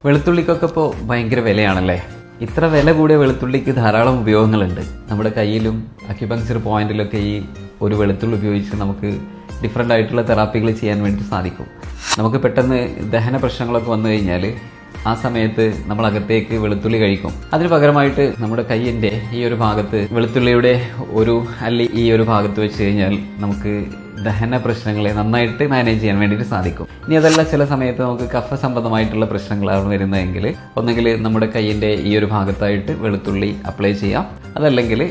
വെളുത്തുള്ളിക്കൊക്കെ ഇപ്പോൾ ഭയങ്കര വിലയാണല്ലേ. ഇത്ര വില കൂടിയ വെളുത്തുള്ളിക്ക് ധാരാളം ഉപയോഗങ്ങളുണ്ട്. നമ്മുടെ കയ്യിലും അക്യുപങ്ക്ചർ പോയിന്റിലൊക്കെ ഈ ഒരു വെളുത്തുള്ളി ഉപയോഗിച്ച് നമുക്ക് ഡിഫറെൻ്റ് ആയിട്ടുള്ള തെറാപ്പികൾ ചെയ്യാൻ വേണ്ടി സാധിക്കും. നമുക്ക് പെട്ടെന്ന് ദഹന പ്രശ്നങ്ങളൊക്കെ വന്നു കഴിഞ്ഞാൽ ആ സമയത്ത് നമ്മൾ അകത്തേക്ക് വെളുത്തുള്ളി കഴിക്കും. അതിന് പകരമായിട്ട് നമ്മുടെ കയ്യിൻ്റെ ഈ ഒരു ഭാഗത്ത് വെളുത്തുള്ളിയുടെ ഒരു അല്ലി ഈ ഒരു ഭാഗത്ത് വെച്ച് കഴിഞ്ഞാൽ നമുക്ക് ദഹന പ്രശ്നങ്ങളെ നന്നായിട്ട് മാനേജ് ചെയ്യാൻ വേണ്ടിയിട്ട് സാധിക്കും. ഇനി അതല്ല, ചില സമയത്ത് നമുക്ക് കഫ സംബന്ധമായിട്ടുള്ള പ്രശ്നങ്ങളാണ് വരുന്നതെങ്കിൽ ഒന്നെങ്കിൽ നമ്മുടെ കയ്യിൻ്റെ ഈ ഒരു ഭാഗത്തായിട്ട് വെളുത്തുള്ളി അപ്ലൈ ചെയ്യാം, അതല്ലെങ്കിൽ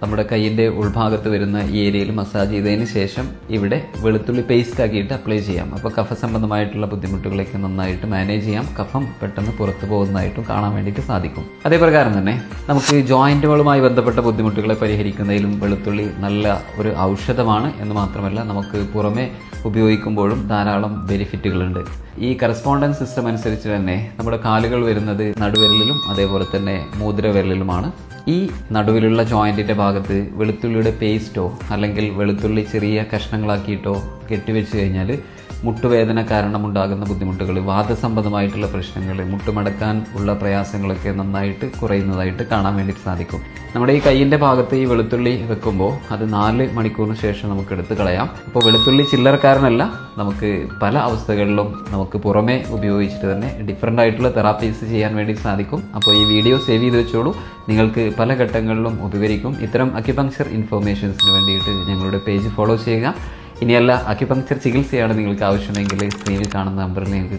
നമ്മുടെ കയ്യിൻ്റെ ഉൾഭാഗത്ത് വരുന്ന ഈ ഏരിയയിൽ മസാജ് ചെയ്തതിന് ശേഷം ഇവിടെ വെളുത്തുള്ളി പേസ്റ്റ് ആക്കിയിട്ട് അപ്ലൈ ചെയ്യാം. അപ്പോൾ കഫ സംബന്ധമായിട്ടുള്ള ബുദ്ധിമുട്ടുകളൊക്കെ നന്നായിട്ട് മാനേജ് ചെയ്യാം. കഫം പെട്ടെന്ന് പുറത്തു പോകുന്നതായിട്ടും കാണാൻ വേണ്ടിയിട്ട് സാധിക്കും. അതേപ്രകാരം തന്നെ നമുക്ക് ജോയിൻറ്റുകളുമായി ബന്ധപ്പെട്ട ബുദ്ധിമുട്ടുകളെ പരിഹരിക്കുന്നതിലും വെളുത്തുള്ളി നല്ല ഒരു ഔഷധമാണ് എന്ന് മാത്രമല്ല നമുക്ക് പുറമെ ഉപയോഗിക്കുമ്പോഴും ധാരാളം ബെനിഫിറ്റുകളുണ്ട്. ഈ കറസ്പോണ്ടൻസ് സിസ്റ്റം അനുസരിച്ച് തന്നെ നമ്മുടെ കാലുകൾ വരുന്നത് നടുവിരലിലും അതേപോലെ തന്നെ മൂതിരവിരലിലുമാണ്. ഈ നടുവിലുള്ള ജോയിൻറ്റിൻ്റെ ഭാഗത്ത് വെളുത്തുള്ളിയുടെ പേസ്റ്റോ അല്ലെങ്കിൽ വെളുത്തുള്ളി ചെറിയ കഷ്ണങ്ങളാക്കിയിട്ടോ കെട്ടിവെച്ച് കഴിഞ്ഞാൽ മുട്ടുവേദന കാരണമുണ്ടാകുന്ന ബുദ്ധിമുട്ടുകൾ, വാദസംബന്ധമായിട്ടുള്ള പ്രശ്നങ്ങൾ, മുട്ടുമടക്കാൻ ഉള്ള പ്രയാസങ്ങളൊക്കെ നന്നായിട്ട് കുറയുന്നതായിട്ട് കാണാൻ വേണ്ടിയിട്ട് സാധിക്കും. നമ്മുടെ ഈ കയ്യിൻ്റെ ഭാഗത്ത് ഈ വെളുത്തുള്ളി വെക്കുമ്പോൾ അത് 4 മണിക്കൂറിന് ശേഷം നമുക്ക് എടുത്ത് കളയാം. അപ്പോൾ വെളുത്തുള്ളി ചില്ലറക്കാരനല്ല, നമുക്ക് പല അവസ്ഥകളിലും നമുക്ക് പുറമെ ഉപയോഗിച്ചിട്ട് തന്നെ ഡിഫറെൻ്റ് ആയിട്ടുള്ള തെറാപ്പീസ് ചെയ്യാൻ വേണ്ടി സാധിക്കും. അപ്പോൾ ഈ വീഡിയോ സേവ് ചെയ്ത് വെച്ചോളൂ, നിങ്ങൾക്ക് പല ഘട്ടങ്ങളിലും ഉപകരിക്കും. ഇത്തരം അക്യുപങ്ക്ചർ ഇൻഫോർമേഷൻസിന് വേണ്ടിയിട്ട് ഞങ്ങളുടെ പേജ് ഫോളോ ചെയ്യുക. ഇനിയല്ല, അക്യുപങ്ക്ചർ ചികിത്സയാണ് നിങ്ങൾക്ക് ആവശ്യമെങ്കിൽ സ്ക്രീനിൽ കാണുന്ന നമ്പറിൽ നിങ്ങൾക്ക്